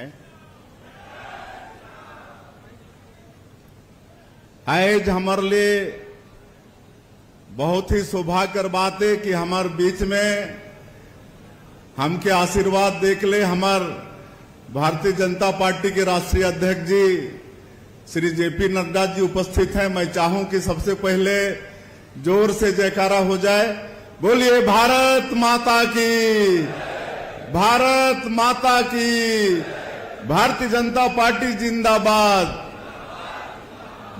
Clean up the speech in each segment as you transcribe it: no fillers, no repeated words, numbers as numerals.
है। आज हमारे लिए बहुत ही सौभाग्य कर बात है कि हमारे बीच में हमके आशीर्वाद देख ले हमार भारतीय जनता पार्टी के राष्ट्रीय अध्यक्ष जी श्री जेपी नड्डा जी उपस्थित हैं। मैं चाहूं कि सबसे पहले जोर से जयकारा हो जाए। बोलिए भारत माता की, भारत माता की, भारतीय जनता पार्टी जिंदाबाद,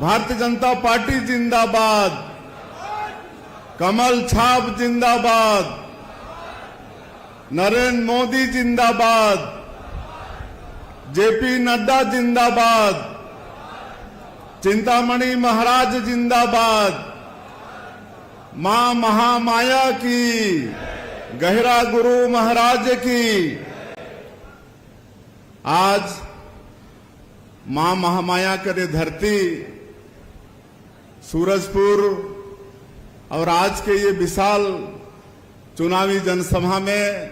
भारतीय जनता पार्टी जिंदाबाद, कमल छाप जिंदाबाद, नरेंद्र मोदी जिंदाबाद, जेपी नड्डा जिंदाबाद, चिंतामणि महाराज जिंदाबाद, मां महामाया की, गहरा गुरु महाराज की। आज मां महामाया करे धरती सूरजपुर और आज के ये विशाल चुनावी जनसभा में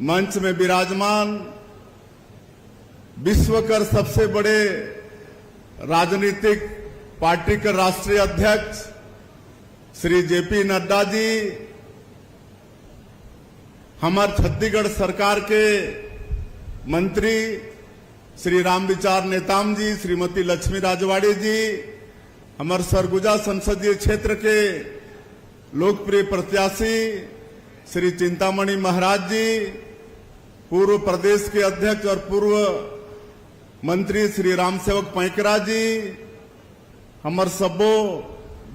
मंच में विराजमान विश्व कर सबसे बड़े राजनीतिक पार्टी के राष्ट्रीय अध्यक्ष श्री जेपी नड्डा जी, हमारे छत्तीसगढ़ सरकार के मंत्री श्री रामविचार नेताम जी, श्रीमती लक्ष्मी राजवाड़ी जी, हमारे सरगुजा संसदीय क्षेत्र के लोकप्रिय प्रत्याशी श्री चिंतामणि महाराज जी, पूर्व प्रदेश के अध्यक्ष और पूर्व मंत्री श्री रामसेवक पैकरा जी, हमारे सबो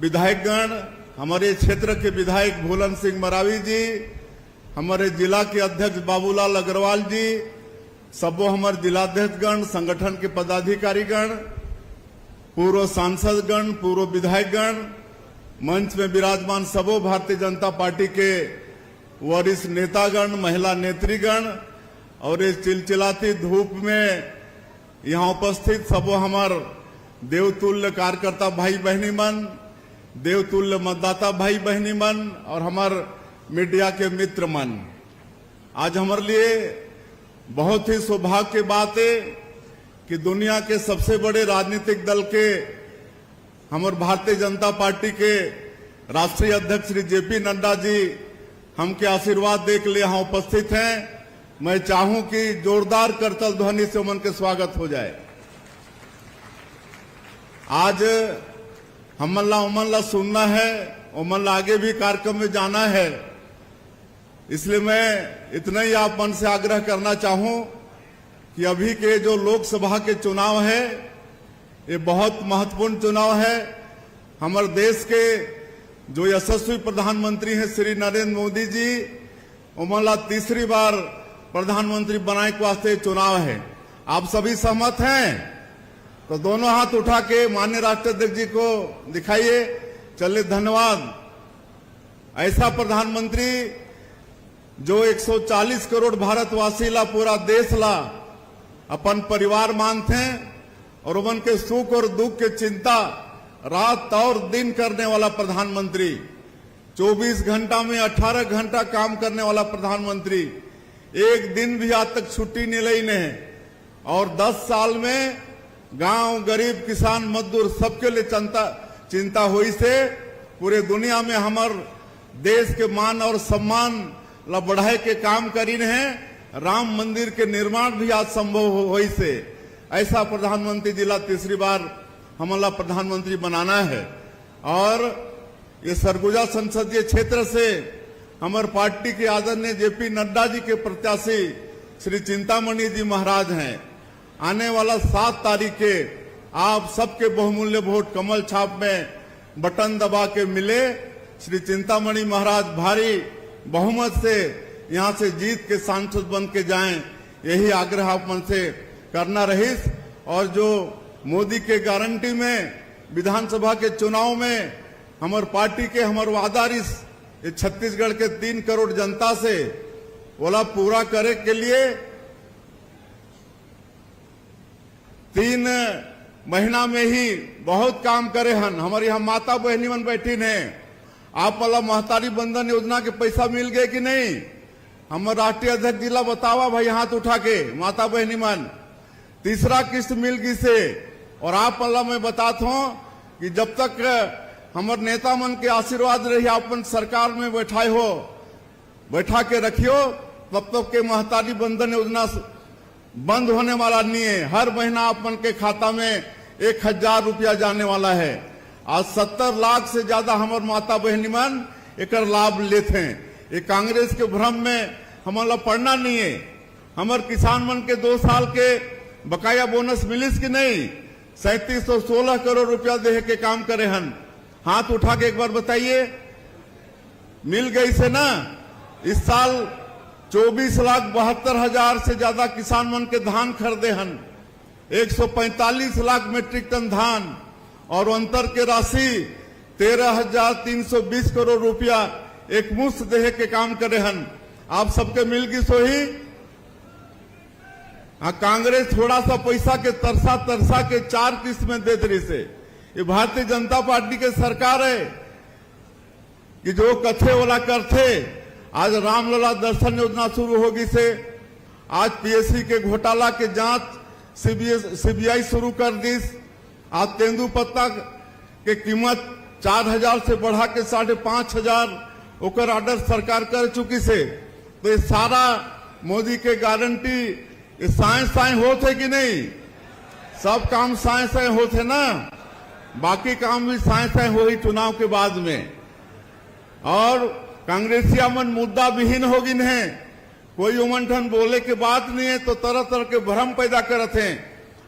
विधायकगण, हमारे क्षेत्र के विधायक भोलन सिंह मरावी जी, हमारे जिला के अध्यक्ष बाबूलाल अग्रवाल जी, सबो हमारे जिलाध्यक्षगण, संगठन के पदाधिकारीगण, पूर्व सांसदगण, पूर्व विधायकगण, मंच में विराजमान सबो भारतीय जनता पार्टी के वरिष्ठ नेतागण, महिला नेत्रीगण और इस चिलचिलाती धूप में यहाँ उपस्थित सबो हमार देवतुल्य कार्यकर्ता भाई बहनी मन, देवतुल्य मतदाता भाई बहनी मन और हमार मीडिया के मित्र मन, आज हमारे लिए बहुत ही सौभाग्य की बात है कि दुनिया के सबसे बड़े राजनीतिक दल के हमारे भारतीय जनता पार्टी के राष्ट्रीय अध्यक्ष श्री जेपी नड्डा जी हमके आशीर्वाद दे के लिए यहाँ उपस्थित हैं। मैं चाहूं कि जोरदार करतल ध्वनि से उमन के स्वागत हो जाए। आज हमला उमनला सुनना है, उमनला आगे भी कार्यक्रम में जाना है, इसलिए मैं इतना ही आप मन से आग्रह करना चाहूं कि अभी के जो लोकसभा के चुनाव है ये बहुत महत्वपूर्ण चुनाव है। हमारे देश के जो यशस्वी प्रधानमंत्री हैं श्री नरेंद्र मोदी जी, उमनला तीसरी बार प्रधानमंत्री बनाने के वास्ते चुनाव है। आप सभी सहमत हैं तो दोनों हाथ उठा के माननीय राष्ट्राध्यक्ष जी को दिखाइए। चलिए, धन्यवाद। ऐसा प्रधानमंत्री जो 140 करोड़ भारतवासी ला, पूरा देश ला अपन परिवार मानते हैं और उमन के सुख और दुख के चिंता रात और दिन करने वाला प्रधानमंत्री, 24 घंटा में 18 घंटा काम करने वाला प्रधानमंत्री, एक दिन भी आज तक छुट्टी नहीं ली ने और 10 साल में गांव, गरीब, किसान, मजदूर सबके लिए चिंता हुई से पूरे दुनिया में हमारे देश के मान और सम्मान ला बढ़ाए के काम करी हैं। राम मंदिर के निर्माण भी आज संभव हुई से ऐसा प्रधानमंत्री जिला तीसरी बार हमला प्रधानमंत्री बनाना है। और ये सरगुजा संसदीय क्षेत्र से हमारे पार्टी के आदरणीय जेपी नड्डा जी के प्रत्याशी श्री चिंतामणि जी महाराज हैं। आने वाला 7 तारीख के आप सबके बहुमूल्य वोट कमल छाप में बटन दबा के मिले। श्री चिंतामणि महाराज भारी बहुमत से यहाँ से जीत के सांसद बन के जाएं, यही आग्रह आप मन से करना रहीस। और जो मोदी के गारंटी में विधानसभा के चुनाव में हमारे पार्टी के हमारे वादा रिस ये छत्तीसगढ़ के 3 करोड़ जनता से बोला पूरा करे के लिए 3 महीना में ही बहुत काम करे हन। हमारी यहाँ माता बहनी मन बैठी ने, आप वाला महतारी बंधन योजना के पैसा मिल गए कि नहीं? हम राष्ट्रीय अध्यक्ष जिला बतावा भाई हाथ उठा के माता बहनी मन तीसरा किस्त मिल गई से। और आप अल्लाह मैं बताता हूं कि जब तक हमार नेता मन के आशीर्वाद रही अपन सरकार में बैठा के रखियो तब तक के महतारी बंधन योजना बंद होने वाला नहीं है। हर महीना अपन के खाता में 1000 रुपया जाने वाला है। आज 70 लाख से ज्यादा हमार माता बहनी मन एक लाभ लेते हैं। ये कांग्रेस के भ्रम में हमारा पड़ना नहीं है। हमार किसान मन के 2 साल के बकाया बोनस मिलिस कि नहीं? 3716 करोड़ रुपया दे के काम करे हन। हाथ उठा के एक बार बताइए, मिल गई से ना? इस साल 24,72,000 से ज्यादा किसान मन के धान खरीदे हन। 145 लाख मीट्रिक टन धान और अंतर के राशि 13,320 करोड़ रुपया एक मुश्त देहे के काम करे हन। आप सबके मिल गई सोही। हाँ, कांग्रेस थोड़ा सा पैसा के तरसा के 4 किस्त में दे रही से। ये भारतीय जनता पार्टी के सरकार है कि जो कथे वाला करथे। आज रामलला दर्शन योजना शुरू होगी से। आज पीएससी के घोटाला के जांच सीबीआई शुरू कर दी। आज तेंदुपत्ता के कीमत 4,000 से बढ़ा के 5,500 ओकर ऑर्डर सरकार कर चुकी से। तो ये सारा मोदी के गारंटी साइंस होते कि नहीं? सब काम साइंस होते ना, बाकी काम भी साइंस हो ही चुनाव के बाद में। और कांग्रेसिया मन मुद्दा विहीन होगी नहीं, कोई उमंठन बोले के बात नहीं है तो तरह तरह के भ्रम पैदा करते हैं।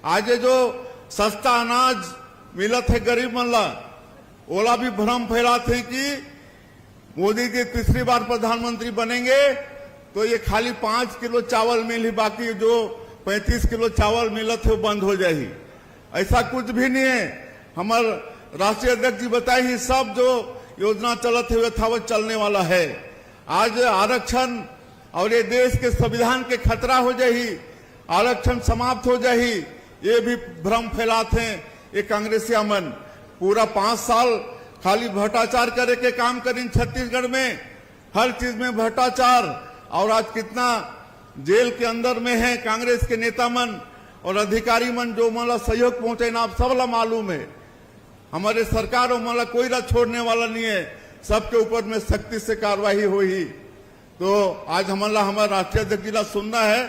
आज जो सस्ता अनाज मिलत है गरीब मन ला, ओला भी भ्रम फैलाते हैं कि मोदी जी तीसरी बार प्रधानमंत्री बनेंगे तो ये खाली 5 किलो चावल मिल ही, बाकी जो 35 किलो चावल मिलत है वो बंद हो जाएगी। ऐसा कुछ भी नहीं है। हमारे राष्ट्रीय अध्यक्ष जी बताए ही सब जो योजना चलत है यथावत चलने वाला है। आज आरक्षण और ये देश के संविधान के खतरा हो जाही, आरक्षण समाप्त हो जाही, ये भी भ्रम फैलाते हैं ये कांग्रेसिया मन। पूरा 5 साल खाली भ्रष्टाचार करे के काम करें छत्तीसगढ़ में, हर चीज में भ्रष्टाचार। और आज कितना जेल के अंदर में है कांग्रेस के नेता मन और अधिकारी मन जो मला सहयोग पहुंचे ना, आप सबला मालूम है। हमारे सरकार और मला कोई ना छोड़ने वाला नहीं है, सबके ऊपर में सख्ती से कार्रवाई हुई। तो आज हमारा राष्ट्रीय अध्यक्ष जिला सुनना है।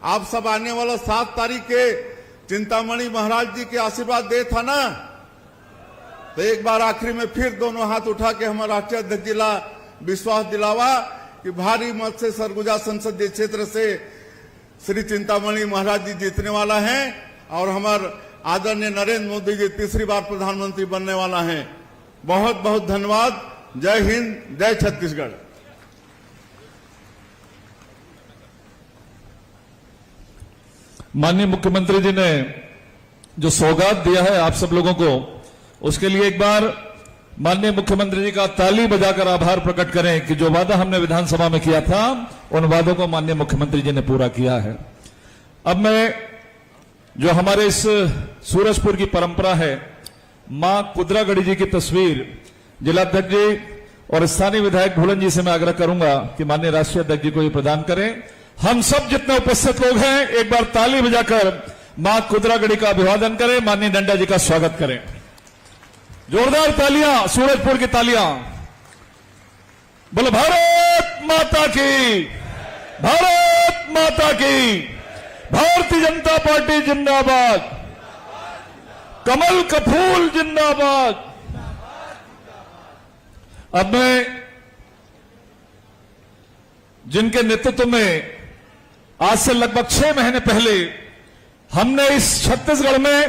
आप सब आने वाला 7 तारीख के चिंतामणि महाराज जी के आशीर्वाद दे था ना, तो एक बार आखिरी में फिर दोनों हाथ उठा के हमारा राष्ट्रीय अध्यक्ष जिला विश्वास दिलावा कि भारी मत से सरगुजा संसदीय क्षेत्र से श्री चिंतामणि महाराज जी जीतने वाला हैं और हमारे आदरणीय नरेंद्र मोदी जी तीसरी बार प्रधानमंत्री बनने वाला हैं। बहुत बहुत धन्यवाद। जय हिंद, जय छत्तीसगढ़। माननीय मुख्यमंत्री जी ने जो सौगात दिया है आप सब लोगों को, उसके लिए एक बार माननीय मुख्यमंत्री जी का ताली बजाकर आभार प्रकट करें कि जो वादा हमने विधानसभा में किया था उन वादों को माननीय मुख्यमंत्री जी ने पूरा किया है। अब मैं जो हमारे इस सूरजपुर की परंपरा है, मां कुद्रागढ़ी जी की तस्वीर जिलाध्यक्ष जी और स्थानीय विधायक भूलन जी से मैं आग्रह करूंगा कि माननीय राष्ट्रीय अध्यक्ष जी को ये प्रदान करें। हम सब जितने उपस्थित लोग हैं एक बार ताली बजाकर मां कुद्रागढ़ी का अभिवादन करें, माननीय नड्डा जी का स्वागत करें। जोरदार तालियां, सूरजपुर की तालियां। बोलो भारत माता की, भारत माता की, भारतीय जनता पार्टी जिंदाबाद, कमल का फूल जिंदाबाद। अब मैं जिनके नेतृत्व में आज से लगभग 6 महीने पहले हमने इस छत्तीसगढ़ में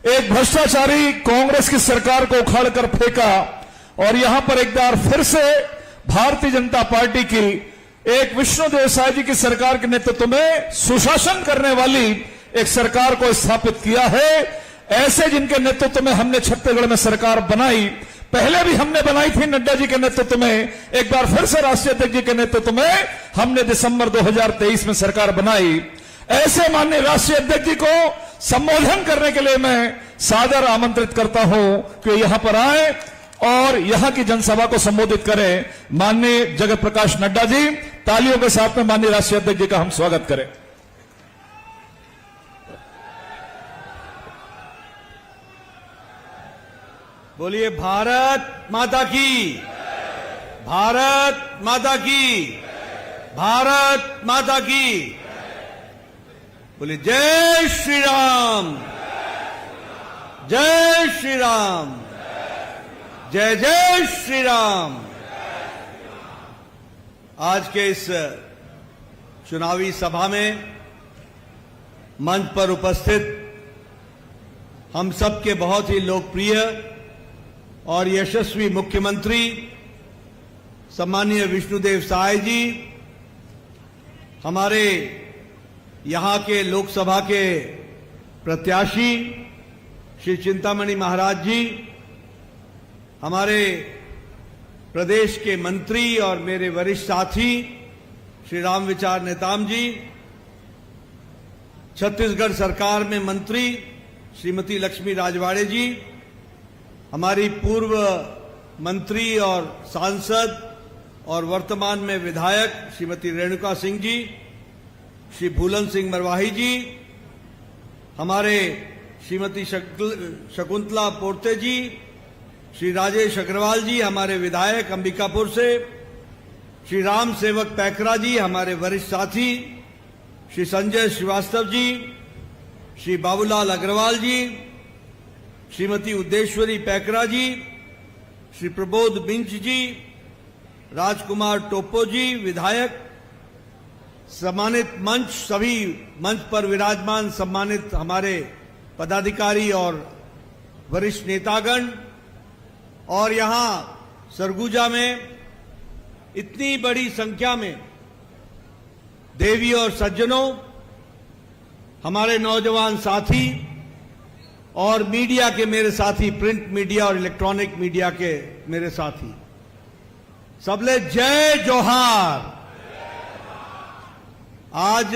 एक भ्रष्टाचारी कांग्रेस की सरकार को उखाड़कर फेंका और यहां पर एक बार फिर से भारतीय जनता पार्टी की एक विष्णुदेव साय जी की सरकार के नेतृत्व में सुशासन करने वाली एक सरकार को स्थापित किया है। ऐसे जिनके नेतृत्व में हमने छत्तीसगढ़ में सरकार बनाई, पहले भी हमने बनाई थी नड्डा जी के नेतृत्व में, एक बार फिर से राष्ट्रीय अध्यक्ष जी के नेतृत्व में हमने दिसंबर 2023 में सरकार बनाई। ऐसे माननीय राष्ट्रीय अध्यक्ष जी को संबोधन करने के लिए मैं सादर आमंत्रित करता हूं कि यहां पर आए और यहां की जनसभा को संबोधित करें माननीय जगत प्रकाश नड्डा जी। तालियों के साथ में माननीय राष्ट्रीय अध्यक्ष जी का हम स्वागत करें। बोलिए भारत माता की, भारत माता की, भारत माता की। बोलिए जय श्री राम, जय श्री राम, जय जय श्री राम। आज के इस चुनावी सभा में मंच पर उपस्थित हम सबके बहुत ही लोकप्रिय और यशस्वी मुख्यमंत्री सम्मानीय विष्णुदेव साय जी, हमारे यहां के लोकसभा के प्रत्याशी श्री चिंतामणि महाराज जी, हमारे प्रदेश के मंत्री और मेरे वरिष्ठ साथी श्री राम विचार नेताम जी, छत्तीसगढ़ सरकार में मंत्री श्रीमती लक्ष्मी राजवाड़े जी, हमारी पूर्व मंत्री और सांसद और वर्तमान में विधायक श्रीमती रेणुका सिंह जी, श्री भूलन सिंह मरवाही जी, हमारे श्रीमती शकुंतला पोर्ते जी, श्री राजेश अग्रवाल जी, हमारे विधायक अंबिकापुर से, श्री राम सेवक पैकरा जी, हमारे वरिष्ठ साथी श्री संजय श्रीवास्तव जी, श्री बाबूलाल अग्रवाल जी, श्रीमती उद्देश्वरी पैकरा जी, श्री प्रबोध बिंच जी, राजकुमार टोपो जी विधायक, सम्मानित मंच, सभी मंच पर विराजमान सम्मानित हमारे पदाधिकारी और वरिष्ठ नेतागण, और यहां सरगुजा में इतनी बड़ी संख्या में देवी और सज्जनों, हमारे नौजवान साथी और मीडिया के मेरे साथी, प्रिंट मीडिया और इलेक्ट्रॉनिक मीडिया के मेरे साथी, सबले जय जोहार। आज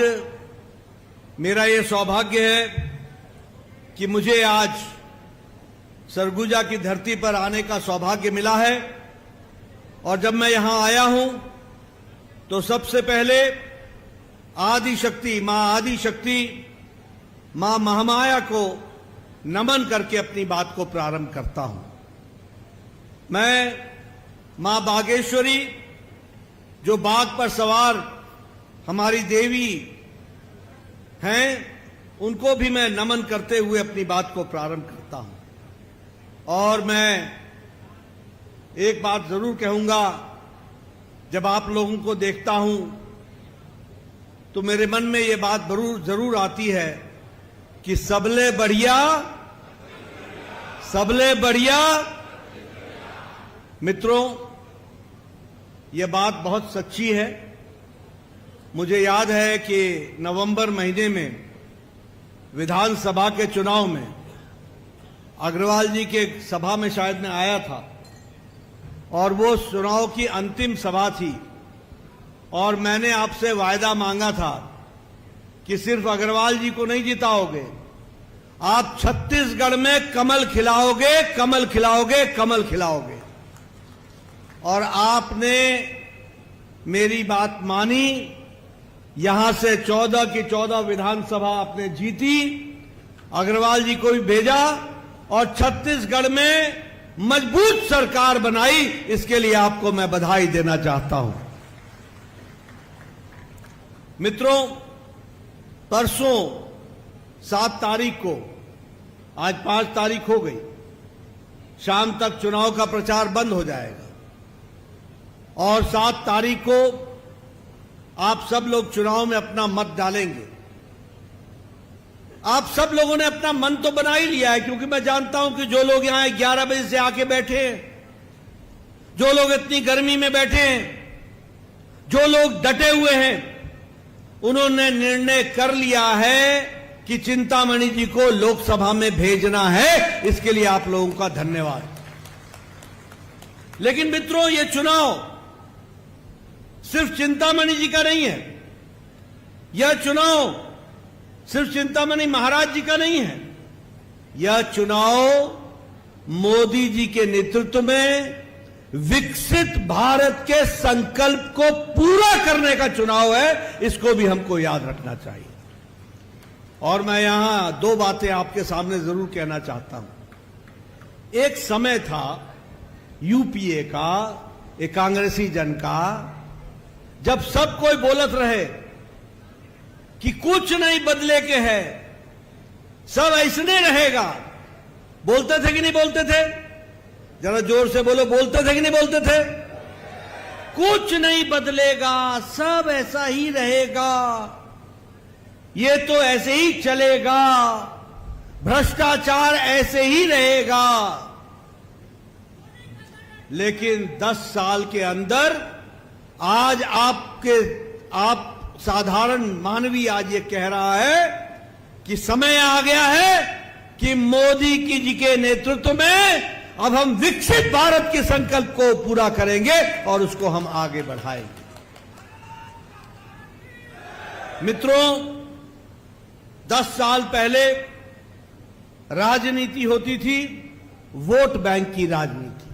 मेरा ये सौभाग्य है कि मुझे आज सरगुजा की धरती पर आने का सौभाग्य मिला है, और जब मैं यहां आया हूं तो सबसे पहले आदि शक्ति मां महामाया को नमन करके अपनी बात को प्रारंभ करता हूं। मैं मां बागेश्वरी, जो बाघ पर सवार हमारी देवी हैं, उनको भी मैं नमन करते हुए अपनी बात को प्रारंभ करता हूं। और मैं एक बात जरूर कहूंगा, जब आप लोगों को देखता हूं तो मेरे मन में ये बात जरूर आती है कि सबले बढ़िया, सबले बढ़िया। मित्रों, ये बात बहुत सच्ची है। मुझे याद है कि नवंबर महीने में विधानसभा के चुनाव में अग्रवाल जी के सभा में शायद मैं आया था, और वो चुनाव की अंतिम सभा थी, और मैंने आपसे वायदा मांगा था कि सिर्फ अग्रवाल जी को नहीं जिताओगे, आप छत्तीसगढ़ में कमल खिलाओगे, कमल खिलाओगे, कमल खिलाओगे। और आपने मेरी बात मानी। यहां से 14 की 14 विधानसभा आपने जीती, अग्रवाल जी को भी भेजा, और छत्तीसगढ़ में मजबूत सरकार बनाई। इसके लिए आपको मैं बधाई देना चाहता हूं। मित्रों, परसों 7 तारीख को, आज 5 तारीख हो गई, शाम तक चुनाव का प्रचार बंद हो जाएगा, और 7 तारीख को आप सब लोग चुनाव में अपना मत डालेंगे। आप सब लोगों ने अपना मन तो बना ही लिया है, क्योंकि मैं जानता हूं कि जो लोग यहां 11 बजे से आके बैठे हैं, जो लोग इतनी गर्मी में बैठे हैं, जो लोग डटे हुए हैं, उन्होंने निर्णय कर लिया है कि चिंतामणि जी को लोकसभा में भेजना है। इसके लिए आप लोगों का धन्यवाद। लेकिन मित्रों, ये चुनाव सिर्फ चिंतामणि जी का नहीं है, यह चुनाव सिर्फ चिंतामणि महाराज जी का नहीं है, यह चुनाव मोदी जी के नेतृत्व में विकसित भारत के संकल्प को पूरा करने का चुनाव है। इसको भी हमको याद रखना चाहिए। और मैं यहां दो बातें आपके सामने जरूर कहना चाहता हूं। एक समय था यूपीए का, एक कांग्रेसी जन का, जब सब कोई बोलत रहे कि कुछ नहीं बदले के है, सब ऐसने रहेगा। बोलते थे कि नहीं बोलते थे? जरा जोर से बोलो, बोलते थे कि नहीं बोलते थे? कुछ नहीं बदलेगा, सब ऐसा ही रहेगा, ये तो ऐसे ही चलेगा, भ्रष्टाचार ऐसे ही रहेगा। लेकिन 10 साल के अंदर आज आप साधारण मानवी आज ये कह रहा है कि समय आ गया है कि मोदी जी के नेतृत्व में अब हम विकसित भारत के संकल्प को पूरा करेंगे और उसको हम आगे बढ़ाएंगे। मित्रों, 10 साल पहले राजनीति होती थी वोट बैंक की राजनीति,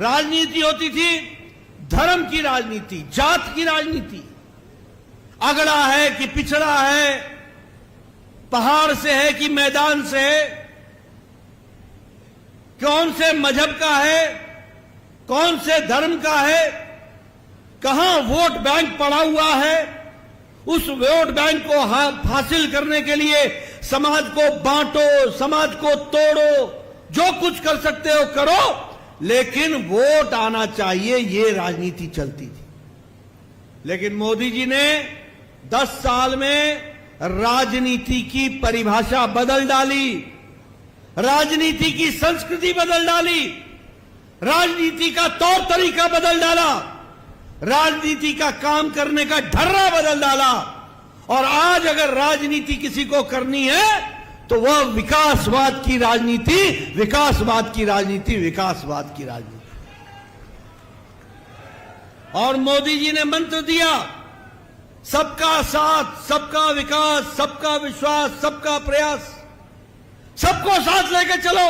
राजनीति होती थी धर्म की राजनीति, जात की राजनीति। अगड़ा है कि पिछड़ा है, पहाड़ से है कि मैदान से है, कौन से मजहब का है, कौन से धर्म का है, कहां वोट बैंक पड़ा हुआ है। उस वोट बैंक को हासिल करने के लिए समाज को बांटो, समाज को तोड़ो, जो कुछ कर सकते हो करो, लेकिन वोट आना चाहिए, ये राजनीति चलती थी। लेकिन मोदी जी ने 10 साल में राजनीति की परिभाषा बदल डाली, राजनीति की संस्कृति बदल डाली, राजनीति का तौर तरीका बदल डाला, राजनीति का काम करने का ढर्रा बदल डाला। और आज अगर राजनीति किसी को करनी है तो वह विकासवाद की राजनीति, विकासवाद की राजनीति, विकासवाद की राजनीति। और मोदी जी ने मंत्र दिया, सबका साथ, सबका विकास, सबका विश्वास, सबका प्रयास। सबको साथ लेकर चलो,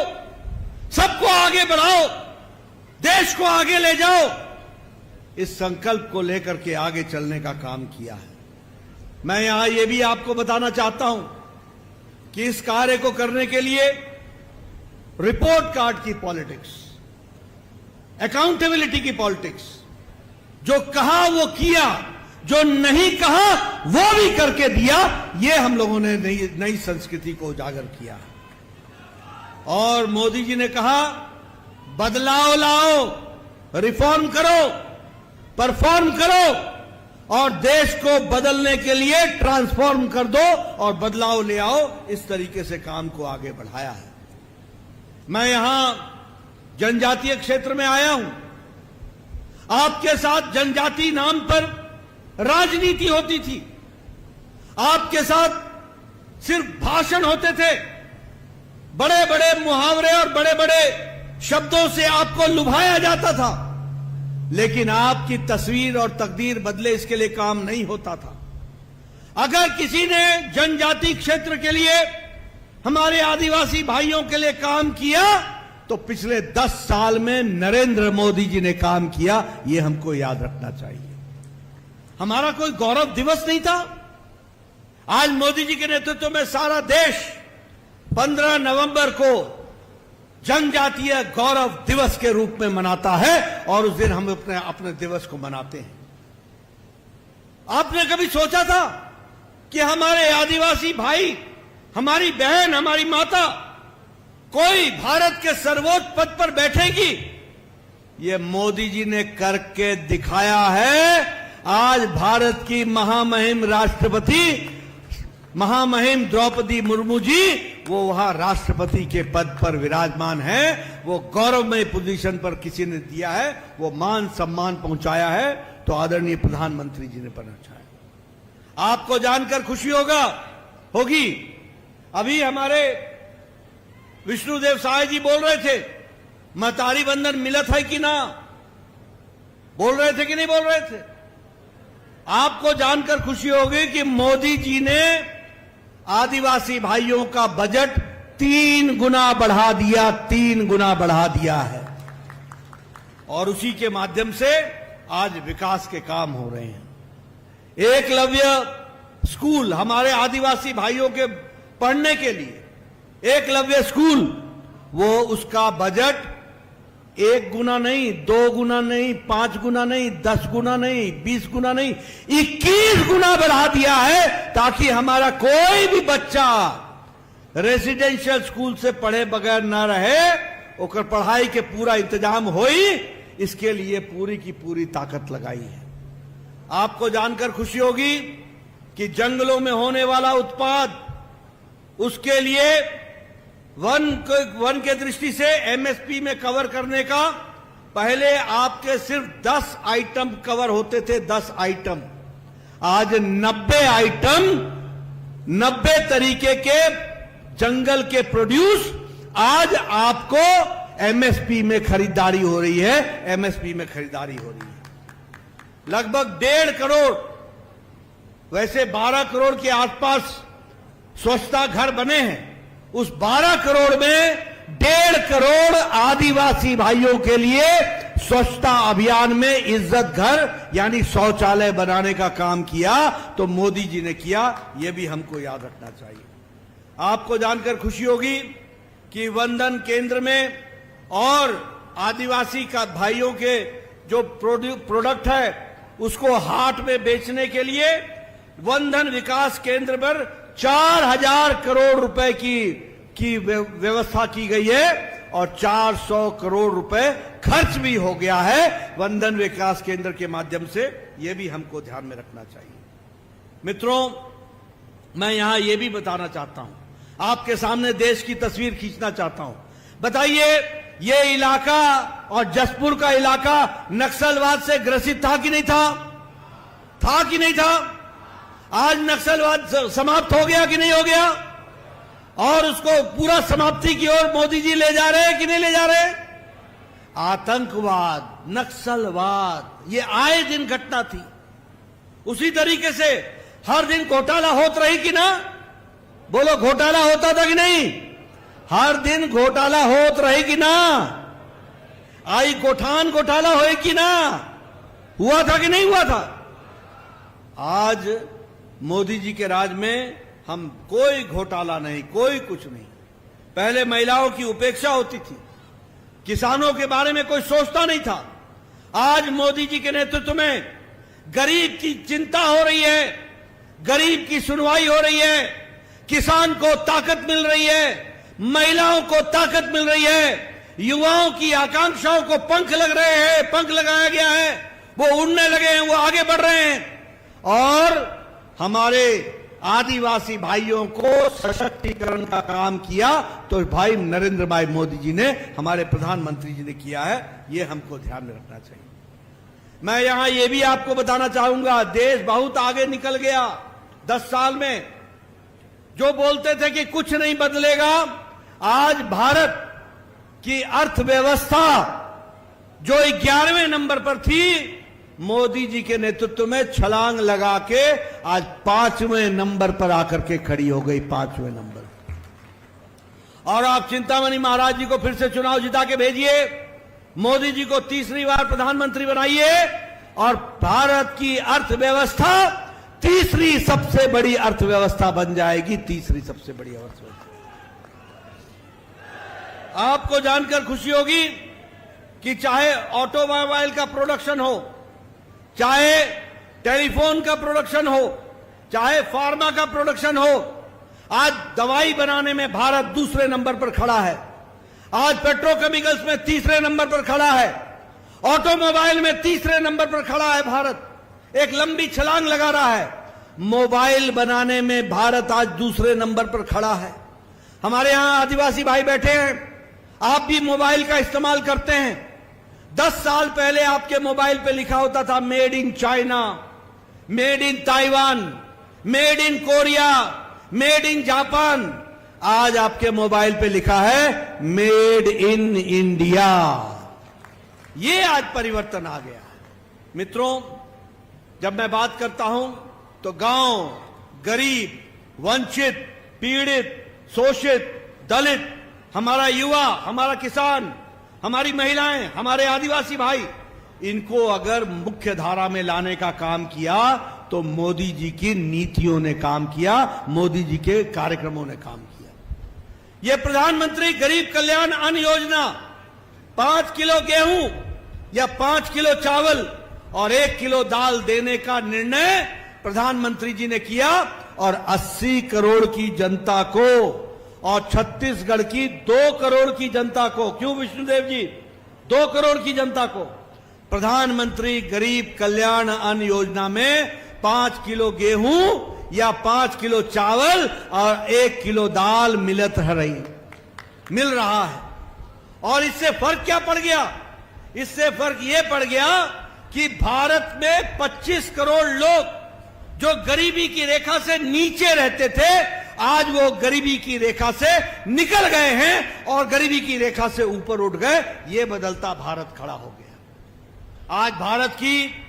सबको आगे बढ़ाओ, देश को आगे ले जाओ। इस संकल्प को लेकर के आगे चलने का काम किया है। मैं यहां यह भी आपको बताना चाहता हूं कि इस कार्य को करने के लिए रिपोर्ट कार्ड की पॉलिटिक्स, अकाउंटेबिलिटी की पॉलिटिक्स, जो कहा वो किया, जो नहीं कहा वो भी करके दिया, ये हम लोगों ने नई संस्कृति को उजागर किया। और मोदी जी ने कहा बदलाव लाओ, रिफॉर्म करो, परफॉर्म करो और देश को बदलने के लिए ट्रांसफॉर्म कर दो और बदलाव ले आओ। इस तरीके से काम को आगे बढ़ाया है। मैं यहां जनजातीय क्षेत्र में आया हूं। आपके साथ जनजाति नाम पर राजनीति होती थी, आपके साथ सिर्फ भाषण होते थे, बड़े बड़े मुहावरे और बड़े बड़े शब्दों से आपको लुभाया जाता था, लेकिन आपकी तस्वीर और तकदीर बदले इसके लिए काम नहीं होता था। अगर किसी ने जनजाति क्षेत्र के लिए, हमारे आदिवासी भाइयों के लिए काम किया तो पिछले 10 साल में नरेंद्र मोदी जी ने काम किया, यह हमको याद रखना चाहिए। हमारा कोई गौरव दिवस नहीं था। आज मोदी जी के नेतृत्व में सारा देश 15 नवंबर को जनजातीय गौरव दिवस के रूप में मनाता है और उस दिन हम अपने दिवस को मनाते हैं। आपने कभी सोचा था कि हमारे आदिवासी भाई, हमारी बहन, हमारी माता कोई भारत के सर्वोच्च पद पर बैठेगी? ये मोदी जी ने करके दिखाया है। आज भारत की महामहिम राष्ट्रपति, महामहिम द्रौपदी मुर्मू जी, वो वहां राष्ट्रपति के पद पर विराजमान है। वो गौरवमय पोजीशन पर किसी ने दिया है, वो मान सम्मान पहुंचाया है, तो आदरणीय प्रधानमंत्री जी ने पहुंचाया। आपको जानकर खुशी होगी। अभी हमारे विष्णुदेव साय जी बोल रहे थे, महतारी बंधन मिलत है कि ना, बोल रहे थे कि नहीं बोल रहे थे? आपको जानकर खुशी होगी कि मोदी जी ने आदिवासी भाइयों का बजट 3 गुना बढ़ा दिया, 3 गुना बढ़ा दिया है। और उसी के माध्यम से आज विकास के काम हो रहे हैं। एकलव्य स्कूल हमारे आदिवासी भाइयों के पढ़ने के लिए, एकलव्य स्कूल, वो उसका बजट 1 गुना नहीं, 2 गुना नहीं, 5 गुना नहीं, 10 गुना नहीं, 20 गुना नहीं, 21 गुना बढ़ा दिया है, ताकि हमारा कोई भी बच्चा रेसिडेंशियल स्कूल से पढ़े बगैर ना रहे, ओकर पढ़ाई के पूरा इंतजाम होई। इसके लिए पूरी की पूरी ताकत लगाई है। आपको जानकर खुशी होगी कि जंगलों में होने वाला उत्पाद, उसके लिए वन के दृष्टि से एमएसपी में कवर करने का, पहले आपके सिर्फ 10 आइटम कवर होते थे, 10 आइटम, आज 90 आइटम, 90 तरीके के जंगल के प्रोड्यूस आज आपको एमएसपी में खरीदारी हो रही है, एमएसपी में खरीदारी हो रही है। लगभग 1.5 करोड़, वैसे 12 करोड़ के आसपास स्वच्छता घर बने हैं। उस 12 करोड़ में 1.5 करोड़ आदिवासी भाइयों के लिए स्वच्छता अभियान में इज्जत घर यानी शौचालय बनाने का काम किया, तो मोदी जी ने किया। यह भी हमको याद रखना चाहिए। आपको जानकर खुशी होगी कि वनधन केंद्र में और आदिवासी का भाइयों के जो प्रोडक्ट है उसको हाट में बेचने के लिए वनधन विकास केंद्र पर 4000 करोड़ रुपए की व्यवस्था की गई है और 400 करोड़ रुपए खर्च भी हो गया है वनधन विकास केंद्र के माध्यम से। यह भी हमको ध्यान में रखना चाहिए। मित्रों, मैं यहां यह भी बताना चाहता हूं, आपके सामने देश की तस्वीर खींचना चाहता हूं। बताइए, यह इलाका और जसपुर का इलाका नक्सलवाद से ग्रसित था कि नहीं था? था कि नहीं था? आज नक्सलवाद समाप्त हो गया कि नहीं हो गया? और उसको पूरा समाप्ति की ओर मोदी जी ले जा रहे हैं कि नहीं ले जा रहे? आतंकवाद, नक्सलवाद, ये आए दिन घटना थी। उसी तरीके से हर दिन घोटाला होता रही कि ना? बोलो, घोटाला होता था कि नहीं? हर दिन घोटाला होत रही कि ना? आई गोठान घोटाला होए कि ना? हुआ था कि नहीं हुआ था? आज मोदी जी के राज में हम कोई घोटाला नहीं, कोई कुछ नहीं। पहले महिलाओं की उपेक्षा होती थी, किसानों के बारे में कोई सोचता नहीं था। आज मोदी जी के नेतृत्व में गरीब की चिंता हो रही है, गरीब की सुनवाई हो रही है, किसान को ताकत मिल रही है, महिलाओं को ताकत मिल रही है, युवाओं की आकांक्षाओं को पंख लग रहे हैं, पंख लगाया गया है, वो उड़ने लगे हैं, वो आगे बढ़ रहे हैं। और हमारे आदिवासी भाइयों को सशक्तिकरण का काम किया तो भाई नरेंद्र भाई मोदी जी ने, हमारे प्रधानमंत्री जी ने किया है। यह हमको ध्यान में रखना चाहिए। मैं यहां यह भी आपको बताना चाहूंगा, देश बहुत आगे निकल गया 10 साल में। जो बोलते थे कि कुछ नहीं बदलेगा, आज भारत की अर्थव्यवस्था जो 11वें नंबर पर थी, मोदी जी के नेतृत्व में छलांग लगा के आज 5वें नंबर पर आकर के खड़ी हो गई, 5वें नंबर। और आप चिंतामणि महाराज जी को फिर से चुनाव जिता के भेजिए, मोदी जी को तीसरी बार प्रधानमंत्री बनाइए और भारत की अर्थव्यवस्था तीसरी सबसे बड़ी अर्थव्यवस्था बन जाएगी, तीसरी सबसे बड़ी अर्थव्यवस्था। आपको जानकर खुशी होगी कि चाहे ऑटोमोबाइल का प्रोडक्शन हो, चाहे टेलीफोन का प्रोडक्शन हो, चाहे फार्मा का प्रोडक्शन हो, आज दवाई बनाने में भारत दूसरे नंबर पर खड़ा है। आज पेट्रोकेमिकल्स में तीसरे नंबर पर खड़ा है, ऑटोमोबाइल में तीसरे नंबर पर खड़ा है। भारत एक लंबी छलांग लगा रहा है। मोबाइल बनाने में भारत आज दूसरे नंबर पर खड़ा है। हमारे यहां आदिवासी भाई बैठे हैं, आप भी मोबाइल का इस्तेमाल करते हैं। 10 साल पहले आपके मोबाइल पे लिखा होता था made in China, made in Taiwan, made in Korea, made in Japan. आज आपके मोबाइल पे लिखा है मेड इन इंडिया। ये आज परिवर्तन आ गया है। मित्रों, जब मैं बात करता हूं तो गांव, गरीब, वंचित, पीड़ित, शोषित, दलित, हमारा युवा, हमारा किसान, हमारी महिलाएं, हमारे आदिवासी भाई, इनको अगर मुख्य धारा में लाने का काम किया तो मोदी जी की नीतियों ने काम किया, मोदी जी के कार्यक्रमों ने काम किया। यह प्रधानमंत्री गरीब कल्याण अन्न योजना 5 किलो गेहूं या 5 किलो चावल और 1 किलो दाल देने का निर्णय प्रधानमंत्री जी ने किया और 80 करोड़ की जनता को और छत्तीसगढ़ की 2 करोड़ की जनता को, क्यों विष्णुदेव जी, 2 करोड़ की जनता को प्रधानमंत्री गरीब कल्याण अन्न योजना में 5 किलो गेहूं या 5 किलो चावल और 1 किलो दाल मिल रहा है। और इससे फर्क क्या पड़ गया? इससे फर्क यह पड़ गया कि भारत में 25 करोड़ लोग जो गरीबी की रेखा से नीचे रहते थे, आज वो गरीबी की रेखा से निकल गए हैं और गरीबी की रेखा से ऊपर उठ गए। ये बदलता भारत खड़ा हो गया। आज भारत की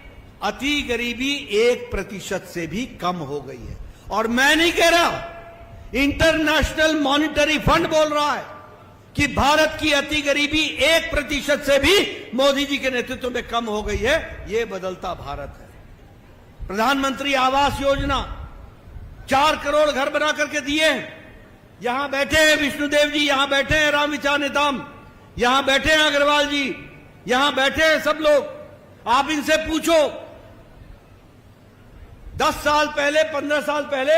अति गरीबी 1% से भी कम हो गई है। और मैं नहीं कह रहा, इंटरनेशनल मॉनिटरी फंड बोल रहा है कि भारत की अति गरीबी 1% से भी मोदी जी के नेतृत्व में कम हो गई है। यह बदलता भारत है। प्रधानमंत्री आवास योजना 4 करोड़ घर बना करके दिए हैं। यहां बैठे हैं विष्णुदेव जी, यहां बैठे हैं रामविचार नेताम, यहां बैठे हैं अग्रवाल जी, यहां बैठे हैं सब लोग। आप इनसे पूछो, 10 साल पहले, 15 साल पहले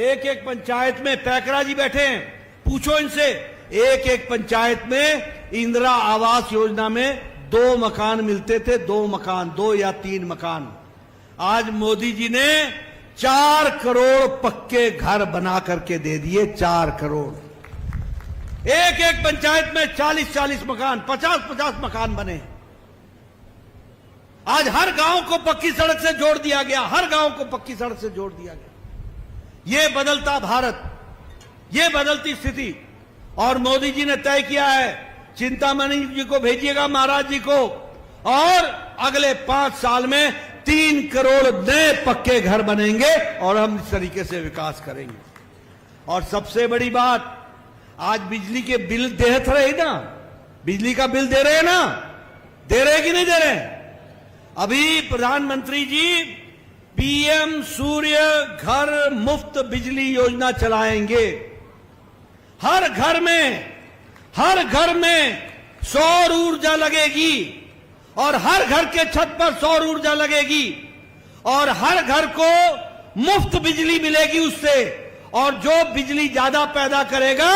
एक एक पंचायत में, पैकरा जी बैठे हैं, पूछो इनसे, एक एक पंचायत में इंदिरा आवास योजना में 2 मकान मिलते थे, 2 मकान, 2 या 3 मकान। आज मोदी जी ने 4 करोड़ पक्के घर बना करके दे दिए। 4 करोड़, एक एक पंचायत में 40-40 मकान, 50-50 मकान बने। आज हर गांव को पक्की सड़क से जोड़ दिया गया, हर गांव को पक्की सड़क से जोड़ दिया गया। यह बदलता भारत, यह बदलती स्थिति। और मोदी जी ने तय किया है, चिंतामणि जी को भेजिएगा, महाराज जी को, और अगले 5 साल में 3 करोड़ नए पक्के घर बनेंगे और हम इस तरीके से विकास करेंगे। और सबसे बड़ी बात, आज बिजली के बिल देते रहे ना, बिजली का बिल दे रहे हैं ना, दे रहे कि नहीं दे रहे? अभी प्रधानमंत्री जी पीएम सूर्य घर मुफ्त बिजली योजना चलाएंगे। हर घर में सौर ऊर्जा लगेगी और हर घर के छत पर सौर ऊर्जा लगेगी और हर घर को मुफ्त बिजली मिलेगी उससे। और जो बिजली ज्यादा पैदा करेगा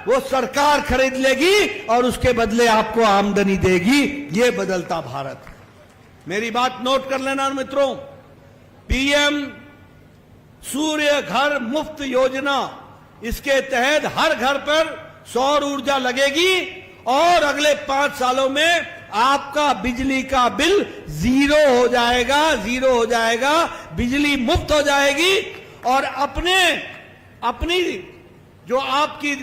वो सरकार खरीद लेगी और उसके बदले आपको आमदनी देगी। ये बदलता भारत है। मेरी बात नोट कर लेना मित्रों, पीएम सूर्य घर मुफ्त योजना, इसके तहत हर घर पर सौर ऊर्जा लगेगी और अगले 5 सालों में आपका बिजली का बिल जीरो हो जाएगा, बिजली मुफ्त हो जाएगी और अपनी जो आपकी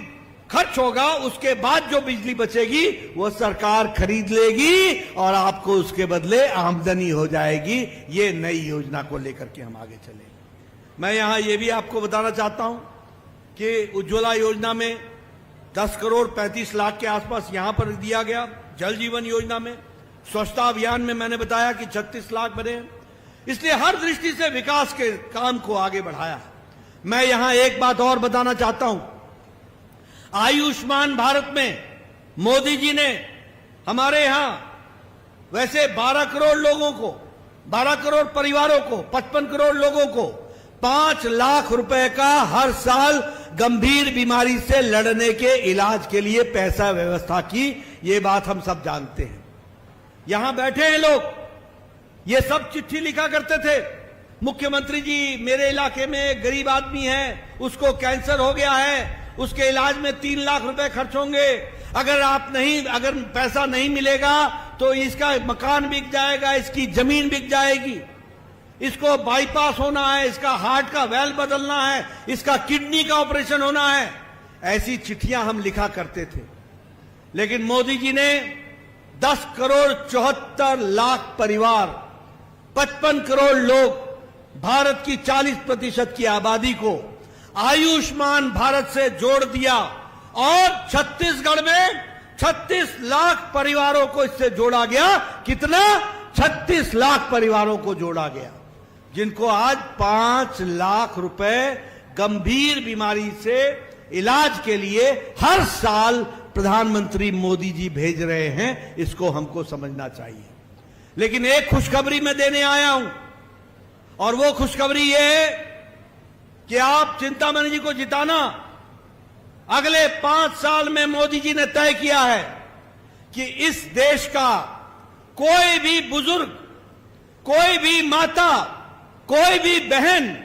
खर्च होगा उसके बाद जो बिजली बचेगी वो सरकार खरीद लेगी और आपको उसके बदले आमदनी हो जाएगी। ये नई योजना को लेकर के हम आगे चलेंगे। मैं यहां ये भी आपको बताना चाहता हूं कि उज्ज्वला योजना में 10 करोड़ 35 लाख के आसपास यहां पर दिया गया। जल जीवन योजना में, स्वच्छता अभियान में मैंने बताया कि 36 लाख बने। इसलिए हर दृष्टि से विकास के काम को आगे बढ़ाया है। मैं यहां एक बात और बताना चाहता हूं, आयुष्मान भारत में मोदी जी ने हमारे यहां वैसे 12 करोड़ लोगों को, 12 करोड़ परिवारों को, 55 करोड़ लोगों को 5 लाख रुपए का हर साल गंभीर बीमारी से लड़ने के इलाज के लिए पैसा व्यवस्था की। ये बात हम सब जानते हैं। यहां बैठे हैं लोग, ये सब चिट्ठी लिखा करते थे, मुख्यमंत्री जी मेरे इलाके में एक गरीब आदमी है, उसको कैंसर हो गया है, उसके इलाज में 3 लाख रुपए खर्च होंगे, अगर पैसा नहीं मिलेगा तो इसका मकान बिक जाएगा, इसकी जमीन बिक जाएगी, इसको बाईपास होना है, इसका हार्ट का वेल्व बदलना है, इसका किडनी का ऑपरेशन होना है। ऐसी चिट्ठियां हम लिखा करते थे। लेकिन मोदी जी ने 10 करोड़ 74 लाख परिवार, 55 करोड़ लोग, भारत की 40% की आबादी को आयुष्मान भारत से जोड़ दिया और छत्तीसगढ़ में 36 लाख परिवारों को इससे जोड़ा गया। कितना? 36 लाख परिवारों को जोड़ा गया, जिनको आज 5 लाख रुपए गंभीर बीमारी से इलाज के लिए हर साल प्रधानमंत्री मोदी जी भेज रहे हैं। इसको हमको समझना चाहिए। लेकिन एक खुशखबरी मैं देने आया हूं, और वो खुशखबरी ये है कि आप चिंतामणि जी को जिताना। अगले 5 साल में मोदी जी ने तय किया है कि इस देश का कोई भी बुजुर्ग, कोई भी माता, कोई भी बहन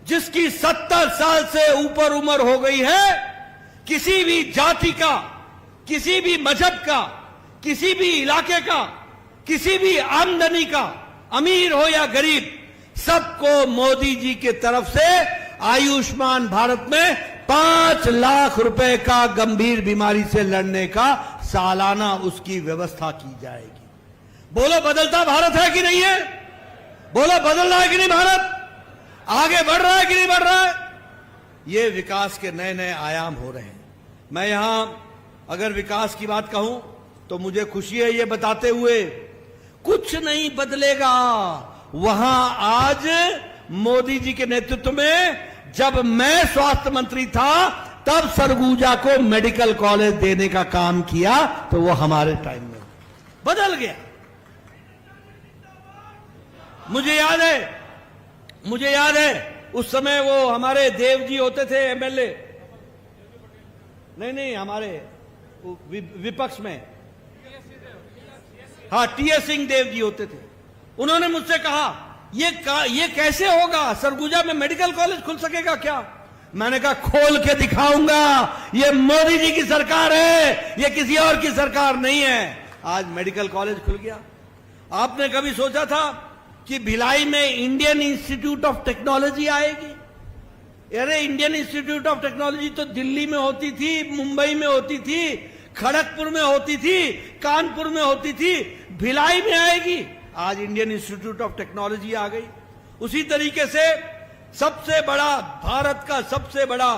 जिसकी 70 साल से ऊपर उम्र हो गई है, किसी भी जाति का, किसी भी मजहब का, किसी भी इलाके का, किसी भी आमदनी का, अमीर हो या गरीब, सबको मोदी जी की तरफ से आयुष्मान भारत में 5 लाख रुपए का गंभीर बीमारी से लड़ने का सालाना उसकी व्यवस्था की जाएगी। बोलो बदलता भारत है कि नहीं है? बोलो बदल रहा है कि नहीं? भारत आगे बढ़ रहा है कि नहीं बढ़ रहा है? ये विकास के नए नए आयाम हो रहे हैं। मैं यहां अगर विकास की बात कहूं तो मुझे खुशी है ये बताते हुए, कुछ नहीं बदलेगा वहां आज मोदी जी के नेतृत्व में। जब मैं स्वास्थ्य मंत्री था तब सरगुजा को मेडिकल कॉलेज देने का काम किया, तो वो हमारे टाइम में बदल गया। मुझे याद है उस समय वो हमारे देव जी होते थे एमएलए, नहीं हमारे विपक्ष में, हाँ टीएस सिंह देव जी होते थे। उन्होंने मुझसे कहा ये कैसे होगा, सरगुजा में मेडिकल कॉलेज खुल सकेगा क्या? मैंने कहा खोल के दिखाऊंगा। ये मोदी जी की सरकार है, ये किसी और की सरकार नहीं है। आज मेडिकल कॉलेज खुल गया। आपने कभी सोचा था कि भिलाई में इंडियन इंस्टीट्यूट ऑफ टेक्नोलॉजी आएगी? अरे इंडियन इंस्टीट्यूट ऑफ टेक्नोलॉजी तो दिल्ली में होती थी, मुंबई में होती थी, खड़गपुर में होती थी, कानपुर में होती थी, भिलाई में आएगी। आज इंडियन इंस्टीट्यूट ऑफ टेक्नोलॉजी आ गई। उसी तरीके से सबसे बड़ा, भारत का सबसे बड़ा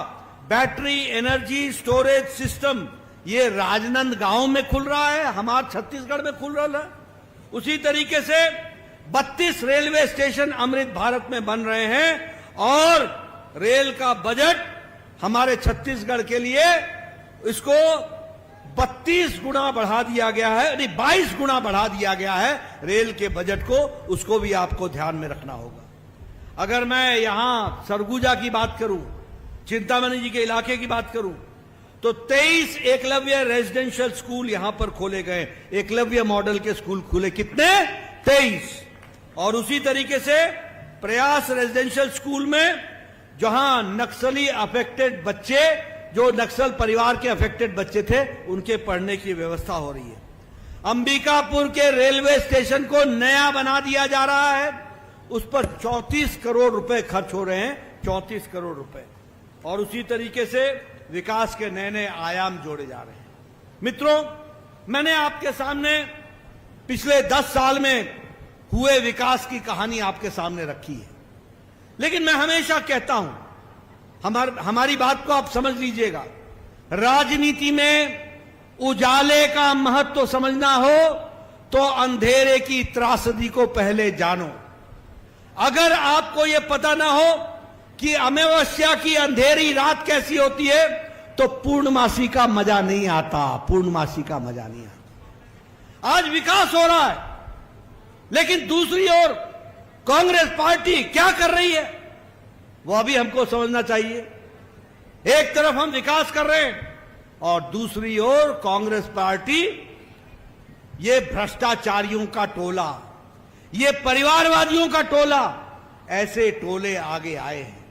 बैटरी एनर्जी स्टोरेज सिस्टम ये राजनांदगांव में खुल रहा है, हमारे छत्तीसगढ़ में खुल रहा है। उसी तरीके से 32 रेलवे स्टेशन अमृत भारत में बन रहे हैं, और रेल का बजट हमारे छत्तीसगढ़ के लिए इसको 32 गुना बढ़ा दिया गया है, नहीं 22 गुना बढ़ा दिया गया है रेल के बजट को। उसको भी आपको ध्यान में रखना होगा। अगर मैं यहां सरगुजा की बात करूं, चिंतामणि जी के इलाके की बात करूं, तो 23 एकलव्य रेजिडेंशियल स्कूल यहां पर खोले गए। एकलव्य मॉडल के स्कूल खुले। कितने? 23। और उसी तरीके से प्रयास रेजिडेंशियल स्कूल में जहां नक्सली अफेक्टेड बच्चे, जो नक्सल परिवार के अफेक्टेड बच्चे थे, उनके पढ़ने की व्यवस्था हो रही है। अंबिकापुर के रेलवे स्टेशन को नया बना दिया जा रहा है, उस पर 34 करोड़ रुपए खर्च हो रहे हैं, 34 करोड़ रुपए। और उसी तरीके से विकास के नए नए आयाम जोड़े जा रहे हैं। मित्रों, मैंने आपके सामने पिछले 10 साल में हुए विकास की कहानी आपके सामने रखी है। लेकिन मैं हमेशा कहता हूं, हमारी बात को आप समझ लीजिएगा, राजनीति में उजाले का महत्व समझना हो तो अंधेरे की त्रासदी को पहले जानो। अगर आपको यह पता ना हो कि अमावस्या की अंधेरी रात कैसी होती है, तो पूर्णमासी का मजा नहीं आता। पूर्णमासी का मजा नहीं आता। आज विकास हो रहा है, लेकिन दूसरी ओर कांग्रेस पार्टी क्या कर रही है, वह भी हमको समझना चाहिए। एक तरफ हम विकास कर रहे हैं और दूसरी ओर कांग्रेस पार्टी, ये भ्रष्टाचारियों का टोला, ये परिवारवादियों का टोला, ऐसे टोले आगे आए हैं।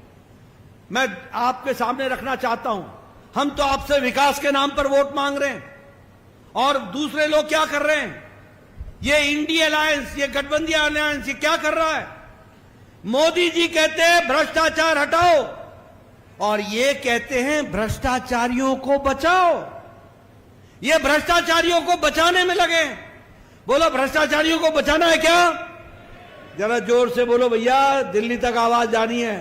मैं आपके सामने रखना चाहता हूं, हम तो आपसे विकास के नाम पर वोट मांग रहे हैं, और दूसरे लोग क्या कर रहे हैं? ये इंडिया अलायंस, ये गठबंधन अलायंस, ये क्या कर रहा है? मोदी जी कहते हैं भ्रष्टाचार हटाओ, और ये कहते हैं भ्रष्टाचारियों को बचाओ। ये भ्रष्टाचारियों को बचाने में लगे। बोलो, भ्रष्टाचारियों को बचाना है क्या? जरा जोर से बोलो भैया, दिल्ली तक आवाज जानी है।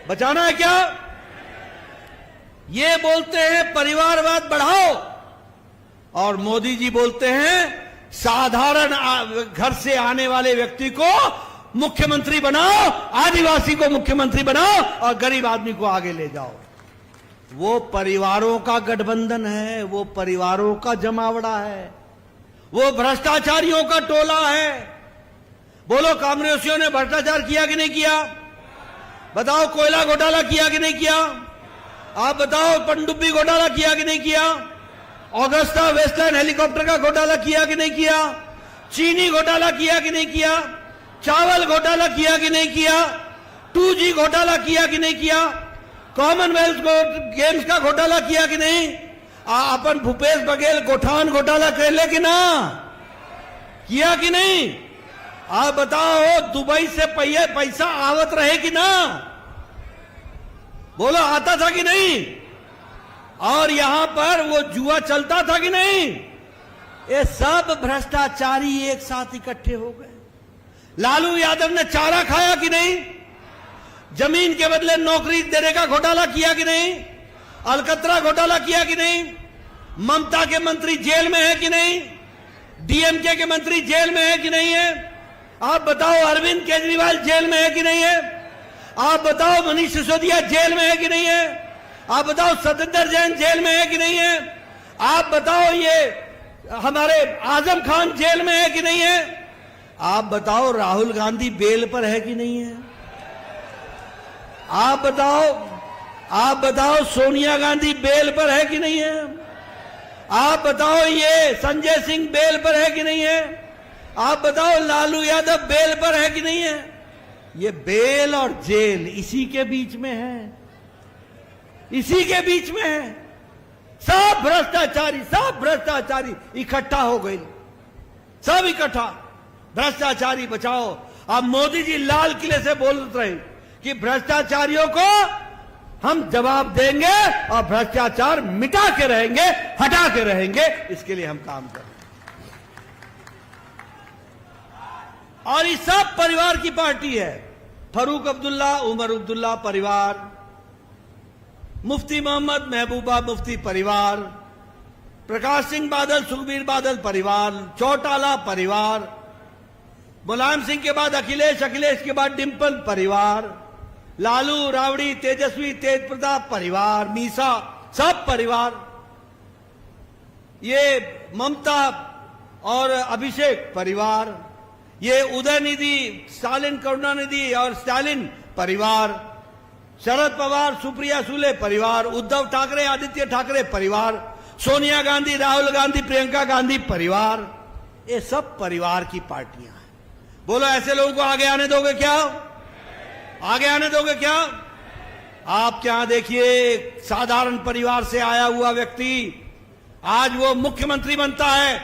बचाना है क्या? ये बोलते हैं परिवारवाद बढ़ाओ और मोदी जी बोलते हैं साधारण घर से आने वाले व्यक्ति को मुख्यमंत्री बनाओ, आदिवासी को मुख्यमंत्री बनाओ और गरीब आदमी को आगे ले जाओ। वो परिवारों का गठबंधन है, वो परिवारों का जमावड़ा है, वो भ्रष्टाचारियों का टोला है। बोलो कांग्रेसियों ने भ्रष्टाचार किया कि नहीं किया? बताओ कोयला घोटाला किया कि नहीं किया? आप बताओ पनडुब्बी घोटाला किया कि नहीं किया? ऑगस्टा वेस्टलैंड हेलीकॉप्टर का घोटाला किया कि नहीं किया? चीनी घोटाला किया कि नहीं किया? चावल घोटाला किया कि नहीं किया? 2G घोटाला किया कि नहीं किया? कॉमनवेल्थ गेम्स का घोटाला किया कि नहीं? अपन भूपेश बघेल गोठान घोटाला कर ले कि ना किया कि नहीं? आप बताओ दुबई से पैसा आवत रहे कि ना? बोलो आता था कि नहीं? और यहां पर वो जुआ चलता था कि नहीं? ये सब भ्रष्टाचारी एक साथ इकट्ठे हो गए। लालू यादव ने चारा खाया कि नहीं? जमीन के बदले नौकरी देने का घोटाला किया कि नहीं? अलकतरा घोटाला किया कि नहीं? ममता के मंत्री जेल में है कि नहीं? डीएमके के मंत्री जेल में है कि नहीं है? आप बताओ अरविंद केजरीवाल जेल में है कि नहीं है? आप बताओ मनीष सिसोदिया जेल में है कि नहीं है? आप बताओ सत्येंद्र जैन जेल में है कि नहीं है? आप बताओ ये हमारे आजम खान जेल में है कि नहीं है? आप बताओ राहुल गांधी बेल पर है कि नहीं है? आप बताओ सोनिया गांधी बेल पर है कि नहीं है? आप बताओ ये संजय सिंह बेल पर है कि नहीं है? आप बताओ लालू यादव बेल पर है कि नहीं है? ये बेल और जेल इसी के बीच में है, इसी के बीच में है। सब भ्रष्टाचारी इकट्ठा हो गए, सब इकट्ठा। भ्रष्टाचारी बचाओ। अब मोदी जी लाल किले से बोल रहे कि भ्रष्टाचारियों को हम जवाब देंगे और भ्रष्टाचार मिटा के रहेंगे, हटा के रहेंगे। इसके लिए हम काम करेंगे। और ये सब परिवार की पार्टी है। फारूक अब्दुल्ला, उमर अब्दुल्ला परिवार, मुफ्ती मोहम्मद महबूबा मुफ्ती परिवार, प्रकाश सिंह बादल सुखबीर बादल परिवार, चौटाला परिवार, मुलायम सिंह के बाद अखिलेश, अखिलेश के बाद डिंपल परिवार, लालू रावड़ी तेजस्वी तेज प्रताप परिवार, मीसा सब परिवार, ये ममता और अभिषेक परिवार, ये उदयनिधि स्टालिन करुणानिधि और स्टालिन परिवार, शरद पवार सुप्रिया सुले परिवार, उद्धव ठाकरे आदित्य ठाकरे परिवार, सोनिया गांधी राहुल गांधी प्रियंका गांधी परिवार। ये सब परिवार की पार्टियां हैं। बोलो ऐसे लोगों को आगे आने दोगे क्या? आगे आने दोगे क्या? आप क्या देखिए, साधारण परिवार से आया हुआ व्यक्ति आज वो मुख्यमंत्री बनता है।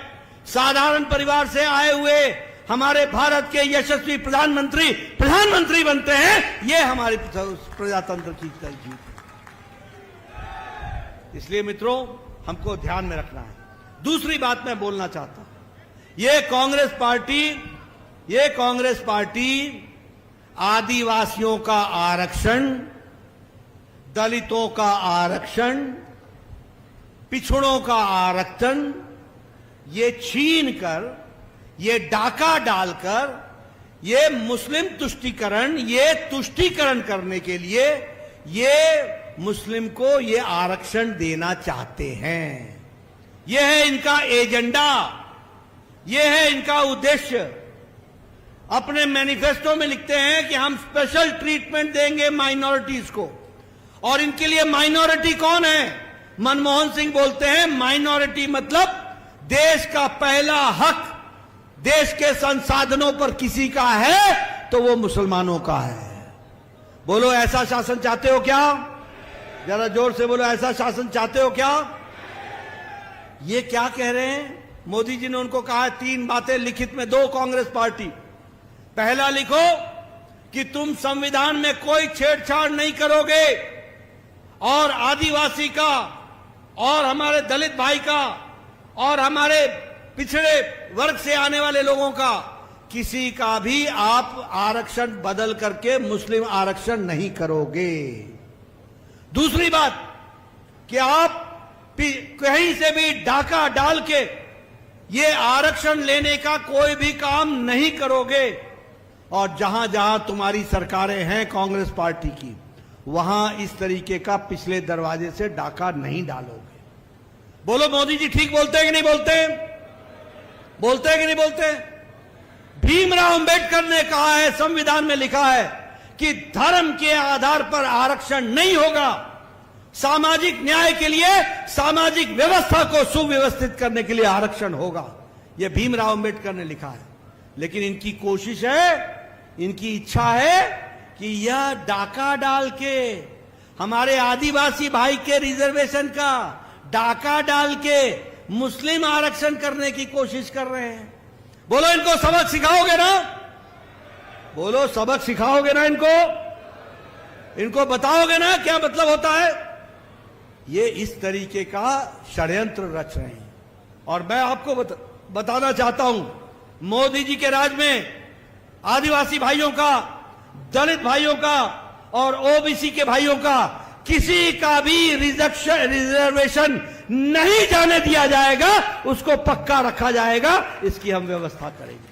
साधारण परिवार से आए हुए हमारे भारत के यशस्वी प्रधानमंत्री बनते हैं। ये हमारे प्रजातंत्र की जीत है। इसलिए मित्रों, हमको ध्यान में रखना है। दूसरी बात मैं बोलना चाहता हूं, ये कांग्रेस पार्टी आदिवासियों का आरक्षण, दलितों का आरक्षण, पिछड़ों का आरक्षण ये छीन कर, ये डाका डालकर, ये मुस्लिम तुष्टीकरण करने के लिए ये मुस्लिम को ये आरक्षण देना चाहते हैं। ये है इनका एजेंडा, ये है इनका उद्देश्य। अपने मैनिफेस्टो में लिखते हैं कि हम स्पेशल ट्रीटमेंट देंगे माइनॉरिटीज को। और इनके लिए माइनॉरिटी कौन है? मनमोहन सिंह बोलते हैं माइनॉरिटी मतलब देश का पहला हक देश के संसाधनों पर किसी का है तो वो मुसलमानों का है। बोलो ऐसा शासन चाहते हो क्या? जरा जोर से बोलो, ऐसा शासन चाहते हो क्या? ये क्या कह रहे हैं? मोदी जी ने उनको कहा 3 बातें लिखित में दो कांग्रेस पार्टी। पहला लिखो कि तुम संविधान में कोई छेड़छाड़ नहीं करोगे और आदिवासी का और हमारे दलित भाई का और हमारे पिछड़े वर्ग से आने वाले लोगों का किसी का भी आप आरक्षण बदल करके मुस्लिम आरक्षण नहीं करोगे। दूसरी बात, कि आप कहीं से भी डाका डाल के ये आरक्षण लेने का कोई भी काम नहीं करोगे, और जहां जहां तुम्हारी सरकारें हैं कांग्रेस पार्टी की, वहां इस तरीके का पिछले दरवाजे से डाका नहीं डालोगे। बोलो मोदी जी ठीक बोलते हैं कि नहीं बोलते? बोलते हैं कि नहीं बोलते? भीमराव अंबेडकर ने कहा है, संविधान में लिखा है कि धर्म के आधार पर आरक्षण नहीं होगा। सामाजिक न्याय के लिए, सामाजिक व्यवस्था को सुव्यवस्थित करने के लिए आरक्षण होगा। यह भीमराव अंबेडकर ने लिखा है। लेकिन इनकी कोशिश है, इनकी इच्छा है कि यह डाका डाल के हमारे आदिवासी भाई के रिजर्वेशन का डाका डाल के मुस्लिम आरक्षण करने की कोशिश कर रहे हैं। बोलो इनको सबक सिखाओगे ना? बोलो सबक सिखाओगे ना इनको? इनको बताओगे ना क्या मतलब होता है? ये इस तरीके का षड्यंत्र रच रहे हैं। और मैं आपको बताना चाहता हूं, मोदी जी के राज में आदिवासी भाइयों का, दलित भाइयों का और ओबीसी के भाइयों का किसी का भी रिजर्वेशन नहीं जाने दिया जाएगा, उसको पक्का रखा जाएगा, इसकी हम व्यवस्था करेंगे।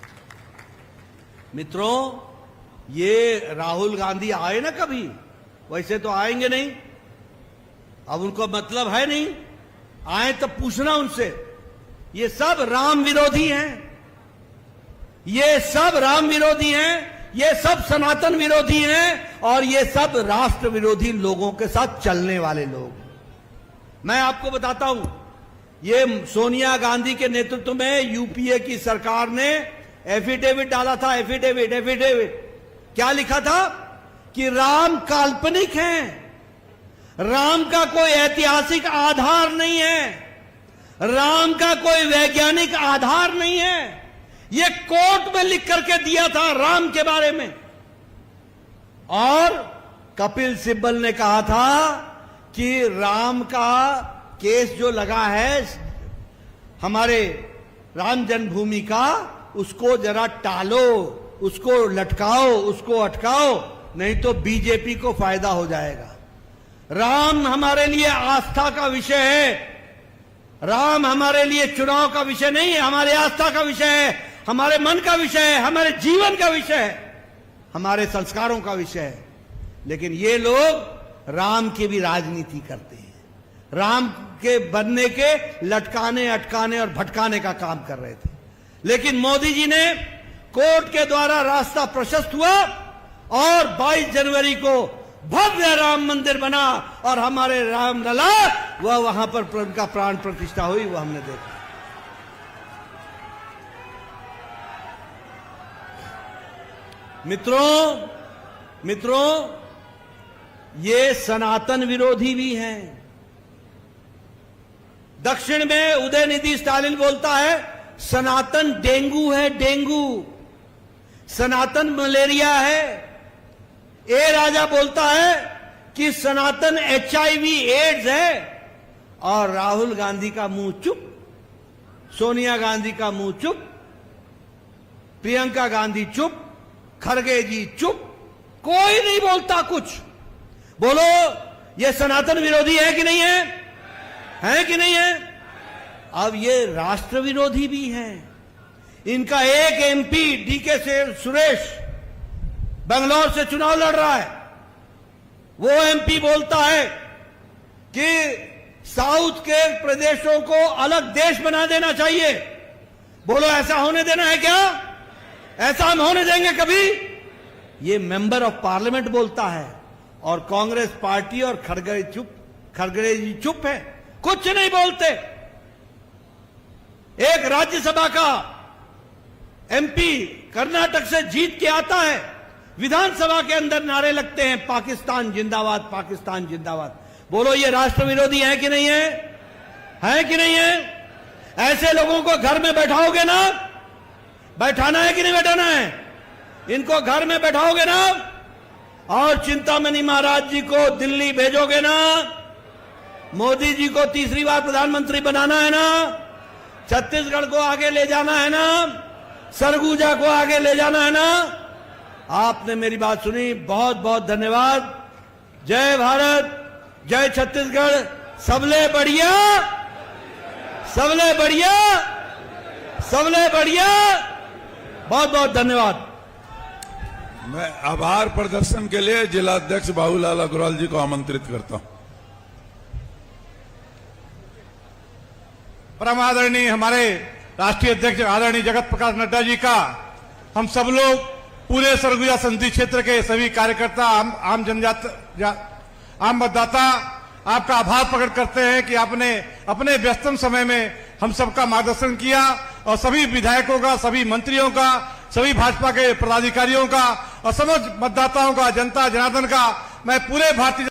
मित्रों, ये राहुल गांधी आए ना कभी, वैसे तो आएंगे नहीं, अब उनको मतलब है नहीं, आए तो पूछना उनसे। ये सब राम विरोधी हैं, ये सब राम विरोधी हैं, ये सब सनातन विरोधी हैं, और ये सब राष्ट्र विरोधी लोगों के साथ चलने वाले लोग। मैं आपको बताता हूं, ये सोनिया गांधी के नेतृत्व में यूपीए की सरकार ने एफिडेविट डाला था। एफिडेविट क्या लिखा था? कि राम काल्पनिक हैं, राम का कोई ऐतिहासिक आधार नहीं है, राम का कोई वैज्ञानिक आधार नहीं है। ये कोर्ट में लिख करके दिया था राम के बारे में। और कपिल सिब्बल ने कहा था कि राम का केस जो लगा है हमारे राम जन्मभूमि का, उसको जरा टालो, उसको लटकाओ, उसको अटकाओ, नहीं तो बीजेपी को फायदा हो जाएगा। राम हमारे लिए आस्था का विषय है, राम हमारे लिए चुनाव का विषय नहीं है, हमारे आस्था का विषय है, हमारे मन का विषय है, हमारे जीवन का विषय है, हमारे संस्कारों का विषय है। लेकिन ये लोग राम की भी राजनीति करते हैं, राम के बनने के लटकाने, अटकाने और भटकाने का काम कर रहे थे। लेकिन मोदी जी ने कोर्ट के द्वारा रास्ता प्रशस्त हुआ और 22 जनवरी को भव्य राम मंदिर बना, और हमारे राम लला वह वहां पर उनका प्राण प्रतिष्ठा हुई, वह हमने देखा। मित्रों, ये सनातन विरोधी भी हैं। दक्षिण में उदयनिधि स्टालिन बोलता है सनातन डेंगू है, डेंगू, सनातन मलेरिया है। ए राजा बोलता है कि सनातन HIV एड्स है। और राहुल गांधी का मुंह चुप, सोनिया गांधी का मुंह चुप, प्रियंका गांधी चुप, खड़गे जी चुप, कोई नहीं बोलता कुछ। बोलो ये सनातन विरोधी है कि नहीं है? है कि नहीं है? अब ये राष्ट्र विरोधी भी हैं। इनका एक MP DK सुरेश बेंगलोर से चुनाव लड़ रहा है। वो MP बोलता है कि साउथ के प्रदेशों को अलग देश बना देना चाहिए। बोलो ऐसा होने देना है क्या? ऐसा हम होने देंगे कभी? ये मेंबर ऑफ पार्लियामेंट बोलता है, और कांग्रेस पार्टी और खड़गे जी चुप है, कुछ नहीं बोलते। एक राज्यसभा का MP कर्नाटक से जीत के आता है, विधानसभा के अंदर नारे लगते हैं पाकिस्तान जिंदाबाद, पाकिस्तान जिंदाबाद। बोलो ये राष्ट्र विरोधी है कि नहीं है? है कि नहीं है? ऐसे लोगों को घर में बैठाओगे ना? बैठाना है कि नहीं बैठाना है? इनको घर में बैठाओगे ना? और चिंतामणि महाराज जी को दिल्ली भेजोगे ना? मोदी जी को तीसरी बार प्रधानमंत्री बनाना है ना? छत्तीसगढ़ को आगे ले जाना है ना? सरगुजा को आगे ले जाना है ना? आपने मेरी बात सुनी, बहुत बहुत धन्यवाद। जय भारत, जय छत्तीसगढ़, सबले बढ़िया, सबले बढ़िया, सबले बढ़िया। बहुत बहुत धन्यवाद। मैं आभार प्रदर्शन के लिए जिला अध्यक्ष बाबूलाल अग्रवाल जी को आमंत्रित करता हूं। परम आदरणीय हमारे राष्ट्रीय अध्यक्ष आदरणीय जगत प्रकाश नड्डा जी का हम सब लोग पूरे सरगुजा संसदीय क्षेत्र के सभी कार्यकर्ता, आम मतदाता आपका आभार प्रकट करते हैं कि आपने अपने व्यस्तम समय में हम सबका मार्गदर्शन किया और सभी विधायकों का, सभी मंत्रियों का, सभी भाजपा के पदाधिकारियों का और समस्त मतदाताओं का, जनता जनार्दन का मैं पूरे भारतीय